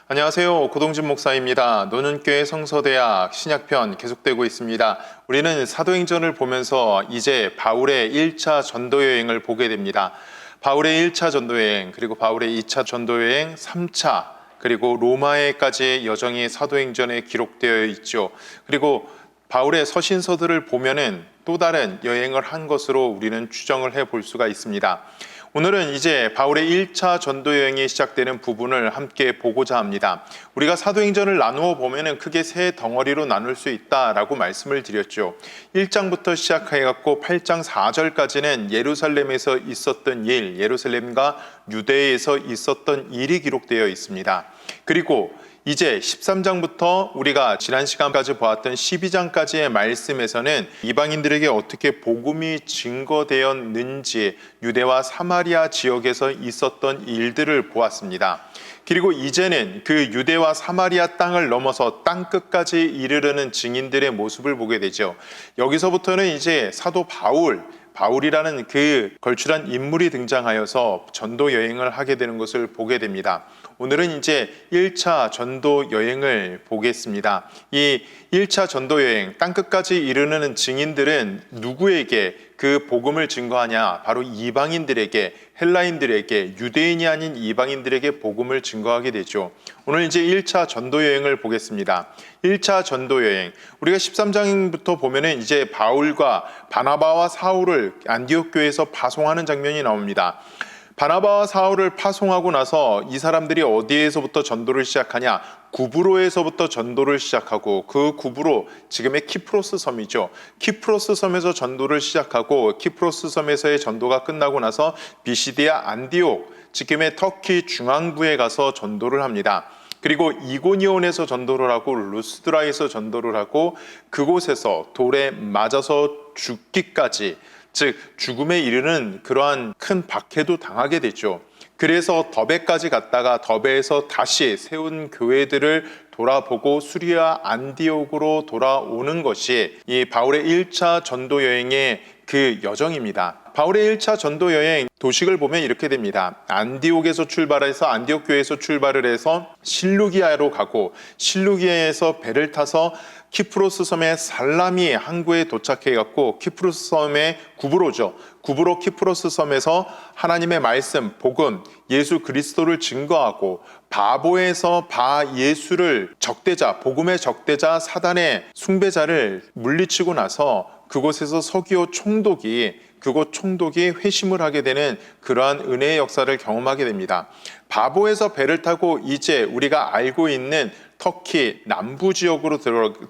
안녕하세요. 고동진 목사입니다. 노는교회 성서대학 신약편 계속되고 있습니다. 우리는 사도행전을 보면서 이제 바울의 1차 전도여행을 보게 됩니다. 바울의 1차 전도여행, 그리고 바울의 2차 전도여행, 3차, 그리고 로마에까지의 여정이 사도행전에 기록되어 있죠. 그리고 바울의 서신서들을 보면은 또 다른 여행을 한 것으로 우리는 추정을 해볼 수가 있습니다. 오늘은 이제 바울의 1차 전도 여행이 시작되는 부분을 함께 보고자 합니다. 우리가 사도행전을 나누어 보면은 크게 세 덩어리로 나눌 수 있다라고 말씀을 드렸죠. 1장부터 시작해갖고 8장 4절까지는 예루살렘에서 있었던 일, 예루살렘과 유대에서 있었던 일이 기록되어 있습니다. 그리고 이제 13장부터 우리가 지난 시간까지 보았던 12장까지의 말씀에서는 이방인들에게 어떻게 복음이 증거되었는지 유대와 사마리아 지역에서 있었던 일들을 보았습니다. 그리고 이제는 그 유대와 사마리아 땅을 넘어서 땅 끝까지 이르르는 증인들의 모습을 보게 되죠. 여기서부터는 이제 사도 바울이라는 그 걸출한 인물이 등장하여서 전도 여행을 하게 되는 것을 보게 됩니다. 오늘은 이제 1차 전도 여행을 보겠습니다. 이 1차 전도 여행, 땅끝까지 이르는 증인들은 누구에게 그 복음을 증거하냐? 바로 이방인들에게, 헬라인들에게, 유대인이 아닌 이방인들에게 복음을 증거하게 되죠. 오늘 이제 1차 전도 여행을 보겠습니다. 1차 전도 여행. 우리가 13장부터 보면은 이제 바울과 바나바와 사울을 안디옥 교회에서 파송하는 장면이 나옵니다. 바나바와 사울을 파송하고 나서 이 사람들이 어디에서부터 전도를 시작하냐? 구브로에서부터 전도를 시작하고 그 구브로, 지금의 키프로스 섬이죠. 키프로스 섬에서 전도를 시작하고 키프로스 섬에서의 전도가 끝나고 나서 비시디아 안디옥, 지금의 터키 중앙부에 가서 전도를 합니다. 그리고 이고니온에서 전도를 하고 루스드라에서 전도를 하고 그곳에서 돌에 맞아서 죽기까지, 즉 죽음에 이르는 그러한 큰 박해도 당하게 됐죠. 그래서 더베까지 갔다가 더베에서 다시 세운 교회들을 돌아보고 수리아 안디옥으로 돌아오는 것이 이 바울의 1차 전도 여행의 그 여정입니다. 바울의 1차 전도 여행 도식을 보면 이렇게 됩니다. 안디옥에서 출발해서 안디옥 교회에서 출발을 해서 실루기아로 가고 실루기아에서 배를 타서 키프로스 섬의 살라미 항구에 도착해갖고 키프로스 섬의 구브로죠. 구브로 키프로스 섬에서 하나님의 말씀, 복음, 예수 그리스도를 증거하고 바보에서 예수를 적대자, 복음의 적대자 사단의 숭배자를 물리치고 나서 그곳에서 서기오 총독이 그곳 총독이 회심을 하게 되는 그러한 은혜의 역사를 경험하게 됩니다. 바보에서 배를 타고 이제 우리가 알고 있는 터키 남부 지역으로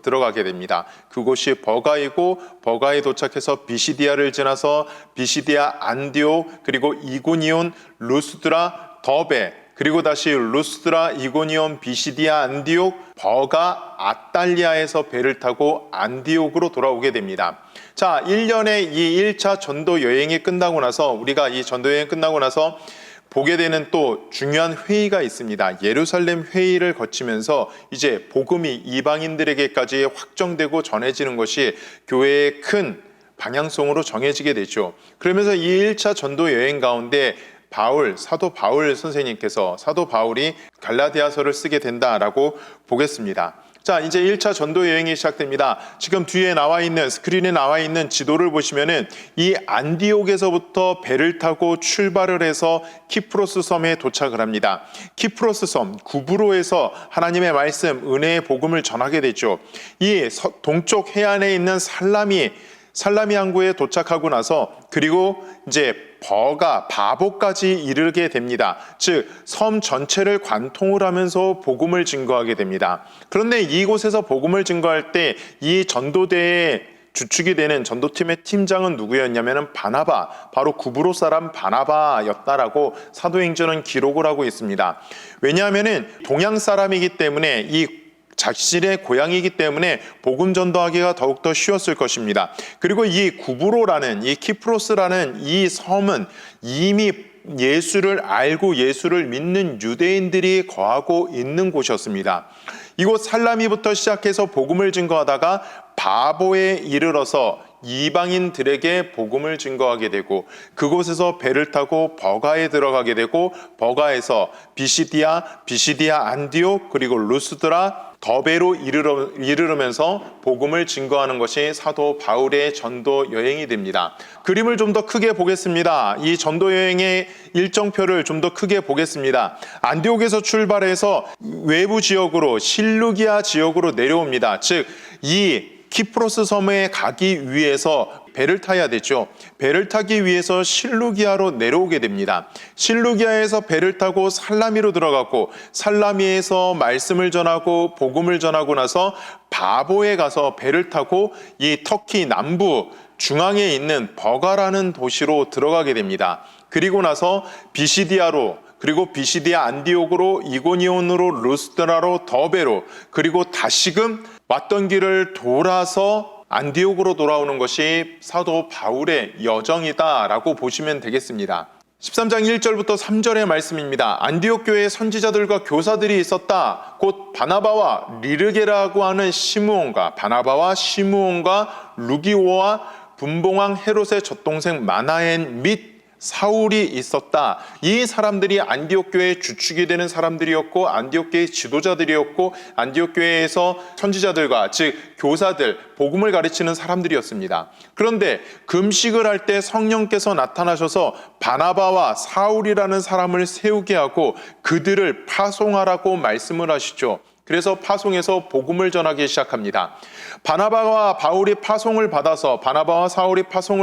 들어가게 됩니다. 그곳이 버가이고 버가에 도착해서 비시디아를 지나서 비시디아 안디옥, 그리고 이고니온, 루스드라, 더베, 그리고 다시 루스드라, 이고니온, 비시디아, 안디옥, 버가, 아탈리아에서 배를 타고 안디옥으로 돌아오게 됩니다. 자, 1년의 이 1차 전도 여행이 끝나고 나서 우리가 이 전도 여행 끝나고 나서 보게 되는 또 중요한 회의가 있습니다. 예루살렘 회의를 거치면서 이제 복음이 이방인들에게까지 확정되고 전해지는 것이 교회의 큰 방향성으로 정해지게 되죠. 그러면서 이 1차 전도 여행 가운데 사도 바울 선생님께서 사도 바울이 갈라디아서를 쓰게 된다라고 보겠습니다. 자, 이제 1차 전도 여행이 시작됩니다. 지금 뒤에 나와 있는, 스크린에 나와 있는 지도를 보시면은 이 안디옥에서부터 배를 타고 출발을 해서 키프로스 섬에 도착을 합니다. 키프로스 섬, 구브로에서 하나님의 말씀, 은혜의 복음을 전하게 되죠. 이 동쪽 해안에 있는 살라미 항구에 도착하고 나서 그리고 이제 바보까지 이르게 됩니다. 즉 섬 전체를 관통을 하면서 복음을 증거하게 됩니다. 그런데 이곳에서 복음을 증거할 때 이 전도대의 주축이 되는 전도팀의 팀장은 누구였냐면 바나바, 바로 구브로 사람 바나바였다라고 사도행전은 기록을 하고 있습니다. 왜냐하면 동양 사람이기 때문에 이 자신의 고향이기 때문에 복음 전도하기가 더욱더 쉬웠을 것입니다. 그리고 이 구브로라는, 이 키프로스라는 이 섬은 이미 예수를 알고 예수를 믿는 유대인들이 거하고 있는 곳이었습니다. 이곳 살라미부터 시작해서 복음을 증거하다가 바보에 이르러서 이방인들에게 복음을 증거하게 되고 그곳에서 배를 타고 버가에 들어가게 되고 버가에서 비시디아 안디옥 그리고 루스드라 더베로 이르르면서 복음을 증거하는 것이 사도 바울의 전도 여행이 됩니다. 그림을 좀 더 크게 보겠습니다. 이 전도 여행의 일정표를 좀 더 크게 보겠습니다. 안디옥에서 출발해서 외부 지역으로 실루기아 지역으로 내려옵니다. 즉 이 키프로스 섬에 가기 위해서 배를 타야 되죠. 배를 타기 위해서 실루기아로 내려오게 됩니다. 실루기아에서 배를 타고 살라미로 들어갔고 살라미에서 말씀을 전하고 복음을 전하고 나서 바보에 가서 배를 타고 이 터키 남부 중앙에 있는 버가라는 도시로 들어가게 됩니다. 그리고 나서 비시디아로 그리고 비시디아 안디옥으로 이고니온으로 루스드라로 더베로 그리고 다시금 왔던 길을 돌아서 안디옥으로 돌아오는 것이 사도 바울의 여정이다라고 보시면 되겠습니다. 13장 1절부터 3절의 말씀입니다. 안디옥 교회에 선지자들과 교사들이 있었다. 곧 바나바와 리르게라고 하는 바나바와 시므온과 루기오와 분봉왕 헤롯의 젖동생 마나엔 및 사울이 있었다. 이 사람들이 안디옥 교회의 주축이 되는 사람들이었고 안디옥 교회의 지도자들이었고 안디옥 교회에서 선지자들과 즉 교사들, 복음을 가르치는 사람들이었습니다. 그런데 금식을 할 때 성령께서 나타나셔서 바나바와 사울이라는 사람을 세우게 하고 그들을 파송하라고 말씀을 하시죠. 그래서 파송해서 복음을 전하기 시작합니다. 바나바와 사울이 파송을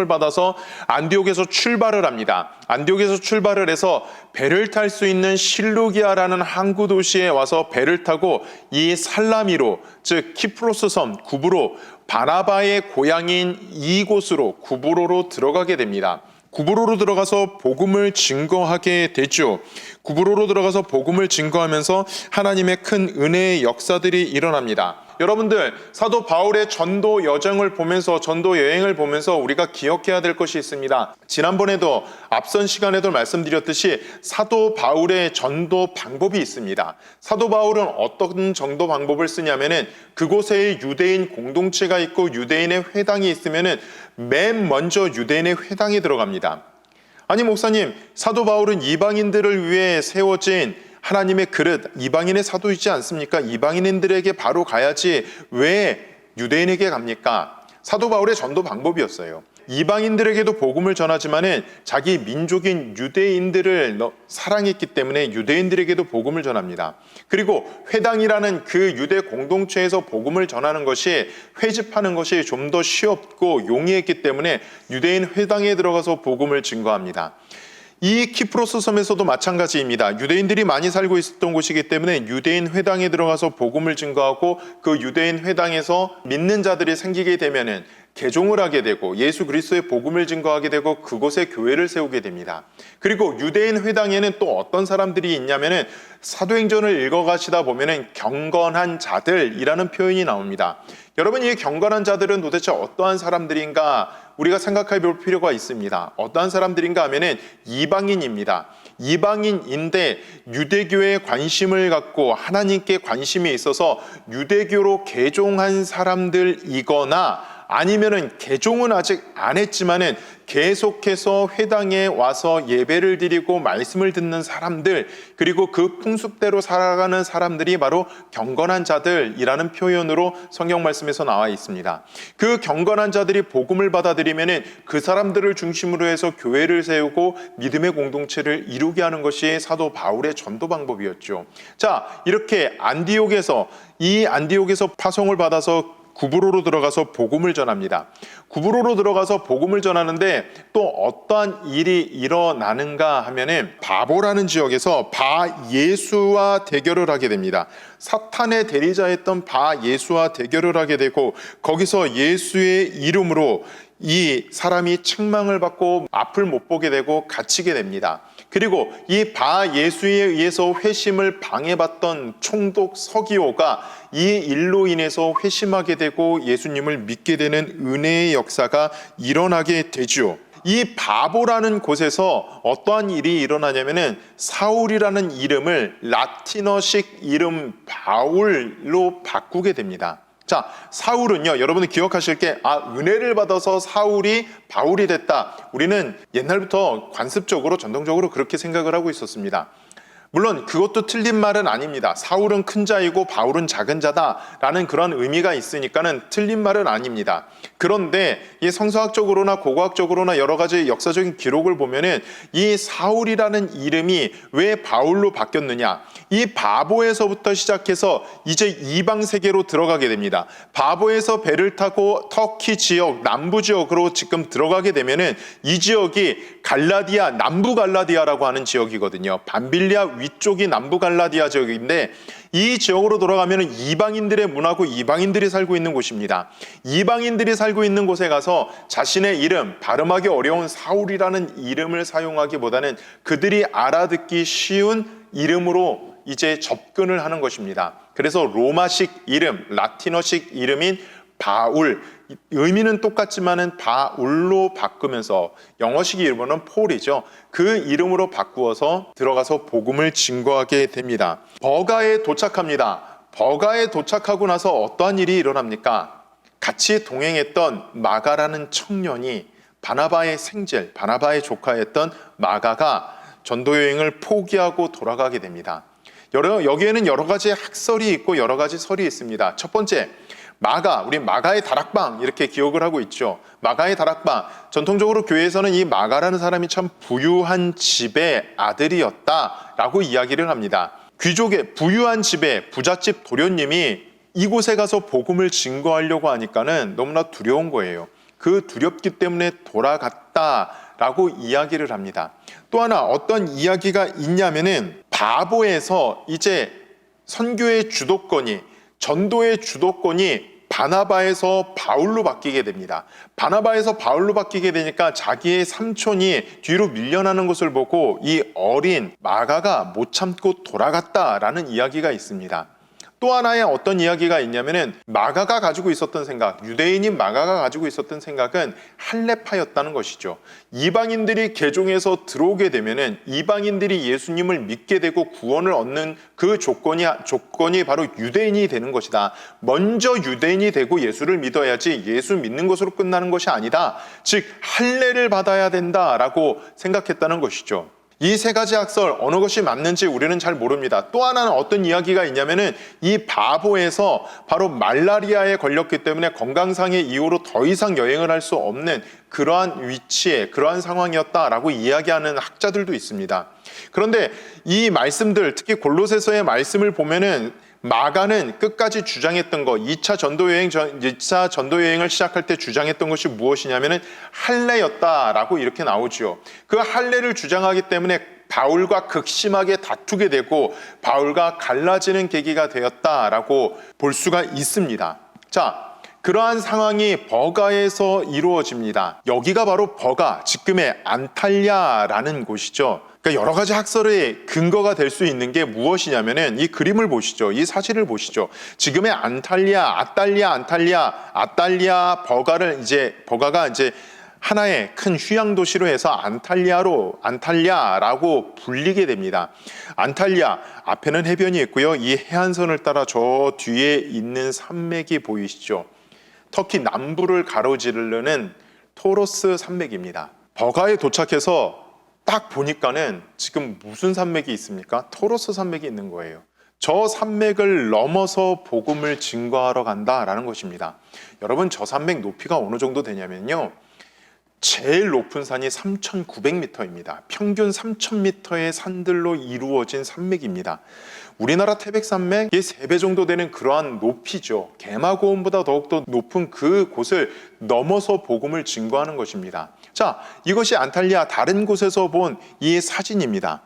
받아서 안디옥에서 출발을 합니다. 안디옥에서 출발을 해서 배를 탈 수 있는 실루기아라는 항구 도시에 와서 배를 타고 이 살라미로 즉 키프로스 섬 구브로 바나바의 고향인 이곳으로 구브로로 들어가게 됩니다. 구브로로 들어가서 복음을 증거하게 되죠. 구브로로 들어가서 복음을 증거하면서 하나님의 큰 은혜의 역사들이 일어납니다. 여러분들, 사도 바울의 전도 여정을 보면서 전도 여행을 보면서 우리가 기억해야 될 것이 있습니다. 지난번에도 앞선 시간에도 말씀드렸듯이 사도 바울의 전도 방법이 있습니다. 사도 바울은 어떤 전도 방법을 쓰냐면은 그곳에 유대인 공동체가 있고 유대인의 회당이 있으면은 맨 먼저 유대인의 회당에 들어갑니다. 아니 목사님, 사도 바울은 이방인들을 위해 세워진 하나님의 그릇, 이방인의 사도이지 않습니까? 이방인들에게 바로 가야지 왜 유대인에게 갑니까? 사도 바울의 전도 방법이었어요. 이방인들에게도 복음을 전하지만은 자기 민족인 유대인들을 사랑했기 때문에 유대인들에게도 복음을 전합니다. 그리고 회당이라는 그 유대 공동체에서 복음을 전하는 것이 회집하는 것이 좀 더 쉬웠고 용이했기 때문에 유대인 회당에 들어가서 복음을 증거합니다. 이 키프로스 섬에서도 마찬가지입니다. 유대인들이 많이 살고 있었던 곳이기 때문에 유대인 회당에 들어가서 복음을 증거하고 그 유대인 회당에서 믿는 자들이 생기게 되면은 개종을 하게 되고 예수 그리스도의 복음을 증거하게 되고 그곳에 교회를 세우게 됩니다. 그리고 유대인 회당에는 또 어떤 사람들이 있냐면은 사도행전을 읽어가시다 보면은 경건한 자들이라는 표현이 나옵니다. 여러분, 이 경건한 자들은 도대체 어떠한 사람들인가 우리가 생각해 볼 필요가 있습니다. 어떠한 사람들인가 하면은 이방인입니다. 이방인인데 유대교에 관심을 갖고 하나님께 관심이 있어서 유대교로 개종한 사람들이거나 아니면은 개종은 아직 안 했지만은 계속해서 회당에 와서 예배를 드리고 말씀을 듣는 사람들, 그리고 그 풍습대로 살아가는 사람들이 바로 경건한 자들이라는 표현으로 성경 말씀에서 나와 있습니다. 그 경건한 자들이 복음을 받아들이면은 그 사람들을 중심으로 해서 교회를 세우고 믿음의 공동체를 이루게 하는 것이 사도 바울의 전도 방법이었죠. 자, 이렇게 안디옥에서 파송을 받아서 구브로로 들어가서 복음을 전합니다. 구브로로 들어가서 복음을 전하는데 또 어떠한 일이 일어나는가 하면은 바보라는 지역에서 바예수와 대결을 하게 됩니다. 사탄의 대리자였던 바예수와 대결을 하게 되고 거기서 예수의 이름으로 이 사람이 책망을 받고 앞을 못 보게 되고 갇히게 됩니다. 그리고 이 바예수에 의해서 회심을 방해받던 총독 서기오가 이 일로 인해서 회심하게 되고 예수님을 믿게 되는 은혜의 역사가 일어나게 되죠. 이 바보라는 곳에서 어떠한 일이 일어나냐면은 사울이라는 이름을 라틴어식 이름 바울로 바꾸게 됩니다. 자, 사울은요, 여러분들 기억하실 게, 은혜를 받아서 사울이 바울이 됐다. 우리는 옛날부터 관습적으로, 전통적으로 그렇게 생각을 하고 있었습니다. 물론 그것도 틀린 말은 아닙니다. 사울은 큰 자이고 바울은 작은 자다라는 그런 의미가 있으니까는 틀린 말은 아닙니다. 그런데 이 성서학적으로나 고고학적으로나 여러 가지 역사적인 기록을 보면은 이 사울이라는 이름이 왜 바울로 바뀌었느냐? 이 바보에서부터 시작해서 이제 이방 세계로 들어가게 됩니다. 바보에서 배를 타고 터키 지역, 남부 지역으로 지금 들어가게 되면은 이 지역이 갈라디아, 남부 갈라디아라고 하는 지역이거든요. 밤빌리아 위쪽이 남부 갈라디아 지역인데 이 지역으로 돌아가면 이방인들의 문화고 이방인들이 살고 있는 곳입니다. 이방인들이 살고 있는 곳에 가서 자신의 이름, 발음하기 어려운 사울이라는 이름을 사용하기보다는 그들이 알아듣기 쉬운 이름으로 이제 접근을 하는 것입니다. 그래서 로마식 이름, 라틴어식 이름인 바울, 의미는 똑같지만은 바울로 바꾸면서 영어식 이름은 폴이죠. 그 이름으로 바꾸어서 들어가서 복음을 증거하게 됩니다. 버가에 도착합니다. 버가에 도착하고 나서 어떠한 일이 일어납니까? 같이 동행했던 마가라는 청년이 바나바의 생질, 바나바의 조카였던 마가가 전도 여행을 포기하고 돌아가게 됩니다. 여기에는 여러 가지 학설이 있고 여러 가지 설이 있습니다. 첫 번째, 우리 마가의 다락방 이렇게 기억을 하고 있죠. 마가의 다락방, 전통적으로 교회에서는 이 마가라는 사람이 참 부유한 집의 아들이었다라고 이야기를 합니다. 귀족의 부유한 집의 부잣집 도련님이 이곳에 가서 복음을 증거하려고 하니까는 너무나 두려운 거예요. 그 두렵기 때문에 돌아갔다라고 이야기를 합니다. 또 하나 어떤 이야기가 있냐면은 바보에서 이제 선교의 주도권이, 전도의 주도권이 바나바에서 바울로 바뀌게 됩니다. 바나바에서 바울로 바뀌게 되니까 자기의 삼촌이 뒤로 밀려나는 것을 보고 이 어린 마가가 못 참고 돌아갔다라는 이야기가 있습니다. 또 하나의 어떤 이야기가 있냐면은 마가가 가지고 있었던 생각, 유대인인 마가가 가지고 있었던 생각은 할례파였다는 것이죠. 이방인들이 개종해서 들어오게 되면은 이방인들이 예수님을 믿게 되고 구원을 얻는 그 조건이 바로 유대인이 되는 것이다. 먼저 유대인이 되고 예수를 믿어야지 예수 믿는 것으로 끝나는 것이 아니다. 즉 할례를 받아야 된다라고 생각했다는 것이죠. 이 세 가지 학설 어느 것이 맞는지 우리는 잘 모릅니다. 또 하나는 어떤 이야기가 있냐면은 이 바보에서 바로 말라리아에 걸렸기 때문에 건강상의 이유로 더 이상 여행을 할 수 없는 그러한 위치에, 그러한 상황이었다라고 이야기하는 학자들도 있습니다. 그런데 이 말씀들, 특히 골로새서의 말씀을 보면은 마가는 끝까지 주장했던 거, 2차 전도 여행을 시작할 때 주장했던 것이 무엇이냐면은 할례였다라고 이렇게 나오죠. 그 할례를 주장하기 때문에 바울과 극심하게 다투게 되고 바울과 갈라지는 계기가 되었다라고 볼 수가 있습니다. 자, 그러한 상황이 버가에서 이루어집니다. 여기가 바로 버가, 지금의 안탈리아라는 곳이죠. 그러니까 여러 가지 학설의 근거가 될 수 있는 게 무엇이냐면은 이 그림을 보시죠. 이 사진을 보시죠. 지금의 안탈리아, 아탈리아, 버가가 이제 하나의 큰 휴양 도시로 해서 안탈리아라고 불리게 됩니다. 안탈리아 앞에는 해변이 있고요. 이 해안선을 따라 저 뒤에 있는 산맥이 보이시죠? 터키 남부를 가로지르는 토로스 산맥입니다. 버가에 도착해서 딱 보니까는 지금 무슨 산맥이 있습니까? 토로스 산맥이 있는 거예요. 저 산맥을 넘어서 복음을 증거하러 간다라는 것입니다. 여러분, 저 산맥 높이가 어느 정도 되냐면요. 제일 높은 산이 3,900m입니다. 평균 3,000m의 산들로 이루어진 산맥입니다. 우리나라 태백산맥의 3배 정도 되는 그러한 높이죠. 개마고원보다 더욱더 높은 그 곳을 넘어서 복음을 증거하는 것입니다. 자, 이것이 안탈리아 다른 곳에서 본 이 사진입니다.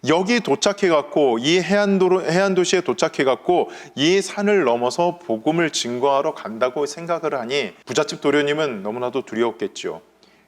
여기 도착해갖고 이 해안도시에 도착해갖고 이 산을 넘어서 복음을 증거하러 간다고 생각을 하니 부잣집 도련님은 너무나도 두려웠겠죠.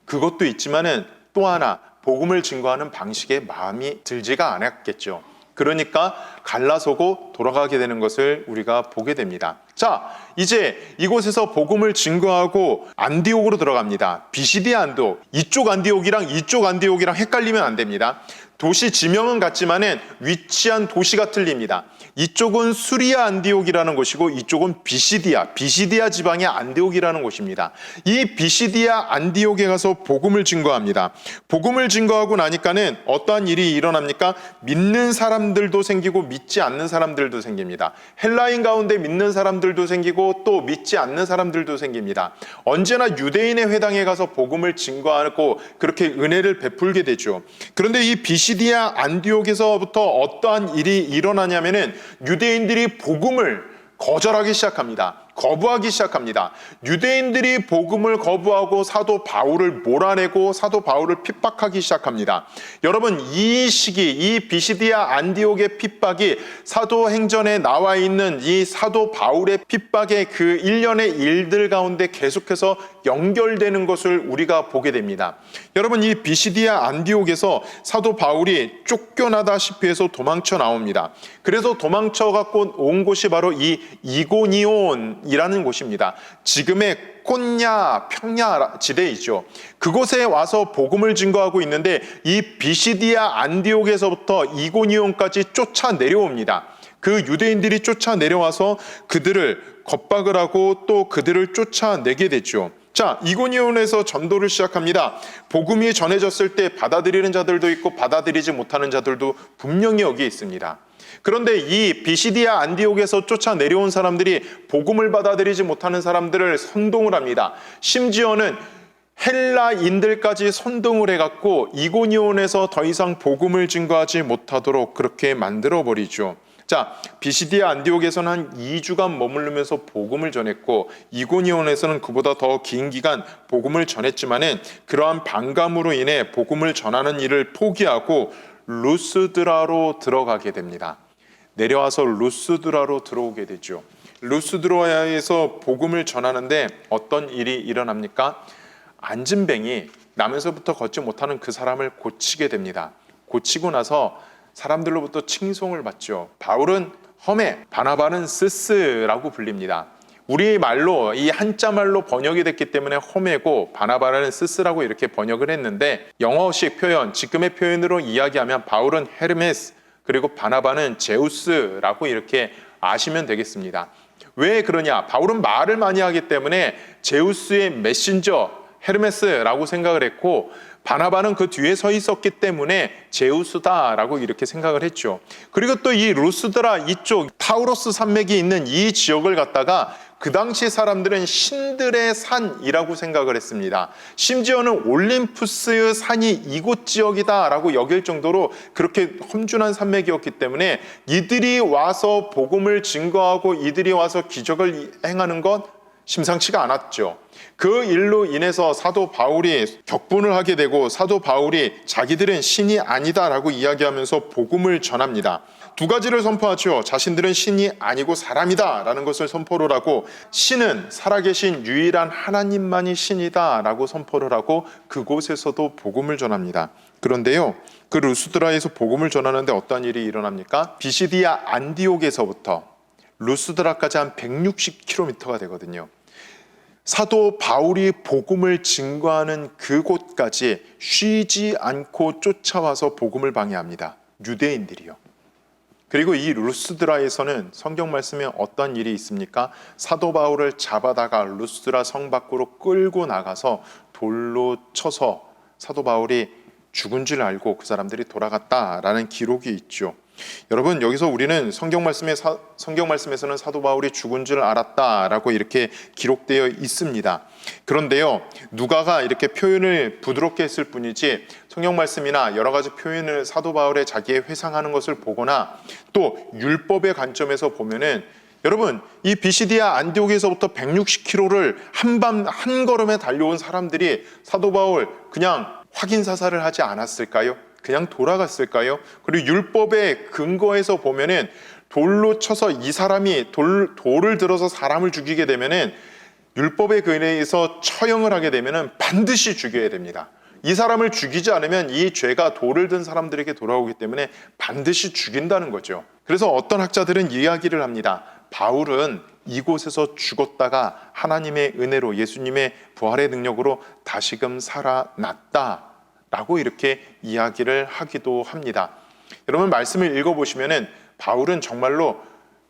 그것도 있지만은 또 하나 복음을 증거하는 방식에 마음이 들지가 않았겠죠. 그러니까 갈라서고 돌아가게 되는 것을 우리가 보게 됩니다. 자, 이제 이곳에서 복음을 증거하고 안디옥으로 들어갑니다. 비시디 안디옥, 이쪽 안디옥이랑 헷갈리면 안 됩니다. 도시 지명은 같지만은 위치한 도시가 틀립니다. 이쪽은 수리아 안디옥이라는 곳이고 이쪽은 비시디아 지방의 안디옥이라는 곳입니다. 이 비시디아 안디옥에 가서 복음을 증거합니다. 복음을 증거하고 나니까는 어떠한 일이 일어납니까? 믿는 사람들도 생기고 믿지 않는 사람들도 생깁니다. 헬라인 가운데 믿는 사람들도 생기고 또 믿지 않는 사람들도 생깁니다. 언제나 유대인의 회당에 가서 복음을 증거하고 그렇게 은혜를 베풀게 되죠. 그런데 이 비시디아 안디옥에서부터 어떠한 일이 일어나냐면은 유대인들이 복음을 거절하기 시작합니다. 거부하기 시작합니다. 유대인들이 복음을 거부하고 사도 바울을 몰아내고 사도 바울을 핍박하기 시작합니다. 여러분, 이 시기, 이 비시디아 안디옥의 핍박이 사도행전에 나와 있는 이 사도 바울의 핍박의 그 일련의 일들 가운데 계속해서 연결되는 것을 우리가 보게 됩니다. 여러분, 이 비시디아 안디옥에서 사도 바울이 쫓겨나다시피 해서 도망쳐 나옵니다. 그래서 도망쳐 갖고 온 곳이 바로 이 이고니온이라는 곳입니다. 지금의 콘야 평야 지대이죠. 그곳에 와서 복음을 증거하고 있는데 이 비시디아 안디옥에서부터 이고니온까지 쫓아 내려옵니다. 그 유대인들이 쫓아 내려와서 그들을 겁박을 하고 또 그들을 쫓아내게 됐죠. 자, 이고니온에서 전도를 시작합니다. 복음이 전해졌을 때 받아들이는 자들도 있고 받아들이지 못하는 자들도 분명히 여기 있습니다. 그런데 이 비시디아 안디옥에서 쫓아 내려온 사람들이 복음을 받아들이지 못하는 사람들을 선동을 합니다. 심지어는 헬라인들까지 선동을 해갖고 이고니온에서 더 이상 복음을 증거하지 못하도록 그렇게 만들어버리죠. 자, 비시디아 안디옥에서는 한 2주간 머무르면서 복음을 전했고 이고니온에서는 그보다 더 긴 기간 복음을 전했지만은 그러한 반감으로 인해 복음을 전하는 일을 포기하고 루스드라로 들어가게 됩니다. 내려와서 루스드라로 들어오게 되죠. 루스드라에서 복음을 전하는데 어떤 일이 일어납니까? 안진뱅이, 나면서부터 걷지 못하는 그 사람을 고치게 됩니다. 고치고 나서 사람들로부터 칭송을 받죠. 바울은 험해, 바나바는 스스라고 불립니다. 우리 말로, 이 한자 말로 번역이 됐기 때문에 험해고 바나바는 스스라고 이렇게 번역을 했는데 영어식 표현, 지금의 표현으로 이야기하면 바울은 헤르메스, 그리고 바나바는 제우스라고 이렇게 아시면 되겠습니다. 왜 그러냐? 바울은 말을 많이 하기 때문에 제우스의 메신저 헤르메스라고 생각을 했고 바나바는 그 뒤에 서 있었기 때문에 제우스다라고 이렇게 생각을 했죠. 그리고 또 이 루스드라 이쪽 타우로스 산맥이 있는 이 지역을 갖다가 그 당시 사람들은 신들의 산이라고 생각을 했습니다. 심지어는 올림푸스의 산이 이곳 지역이다라고 여길 정도로 그렇게 험준한 산맥이었기 때문에 이들이 와서 복음을 증거하고 이들이 와서 기적을 행하는 것 심상치가 않았죠. 그 일로 인해서 사도 바울이 격분을 하게 되고 사도 바울이 자기들은 신이 아니다라고 이야기하면서 복음을 전합니다. 두 가지를 선포하죠. 자신들은 신이 아니고 사람이다라는 것을 선포를 하고 신은 살아계신 유일한 하나님만이 신이다라고 선포를 하고 그곳에서도 복음을 전합니다. 그런데요, 그 루스드라에서 복음을 전하는데 어떤 일이 일어납니까? 비시디아 안디옥에서부터 루스드라까지 한 160km가 되거든요. 사도 바울이 복음을 증거하는 그곳까지 쉬지 않고 쫓아와서 복음을 방해합니다. 유대인들이요. 그리고 이 루스드라에서는 성경 말씀에 어떤 일이 있습니까? 사도 바울을 잡아다가 루스드라 성 밖으로 끌고 나가서 돌로 쳐서 사도 바울이 죽은 줄 알고 그 사람들이 돌아갔다라는 기록이 있죠. 여러분, 여기서 우리는 성경 말씀에서는 사도 바울이 죽은 줄 알았다라고 이렇게 기록되어 있습니다. 그런데요, 누가가 이렇게 표현을 부드럽게 했을 뿐이지 성경 말씀이나 여러 가지 표현을 사도 바울의 자기의 회상하는 것을 보거나 또 율법의 관점에서 보면은 여러분, 이 비시디아 안디옥에서부터 160km를 한 걸음에 달려온 사람들이 사도 바울 그냥 확인 사살을 하지 않았을까요? 그냥 돌아갔을까요? 그리고 율법의 근거에서 보면은 돌로 쳐서 이 사람이 돌을 들어서 사람을 죽이게 되면은 율법의 근거에서 처형을 하게 되면은 반드시 죽여야 됩니다. 이 사람을 죽이지 않으면 이 죄가 돌을 든 사람들에게 돌아오기 때문에 반드시 죽인다는 거죠. 그래서 어떤 학자들은 이야기를 합니다. 바울은 이곳에서 죽었다가 하나님의 은혜로 예수님의 부활의 능력으로 다시금 살아났다 라고 이렇게 이야기를 하기도 합니다. 여러분 말씀을 읽어보시면은 바울은 정말로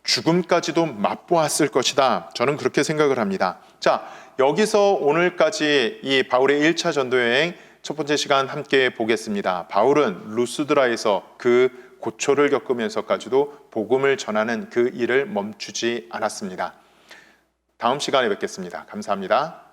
죽음까지도 맛보았을 것이다. 저는 그렇게 생각을 합니다. 자, 여기서 오늘까지 이 바울의 1차 전도여행 첫 번째 시간 함께 보겠습니다. 바울은 루스드라에서 그 고초를 겪으면서까지도 복음을 전하는 그 일을 멈추지 않았습니다. 다음 시간에 뵙겠습니다. 감사합니다.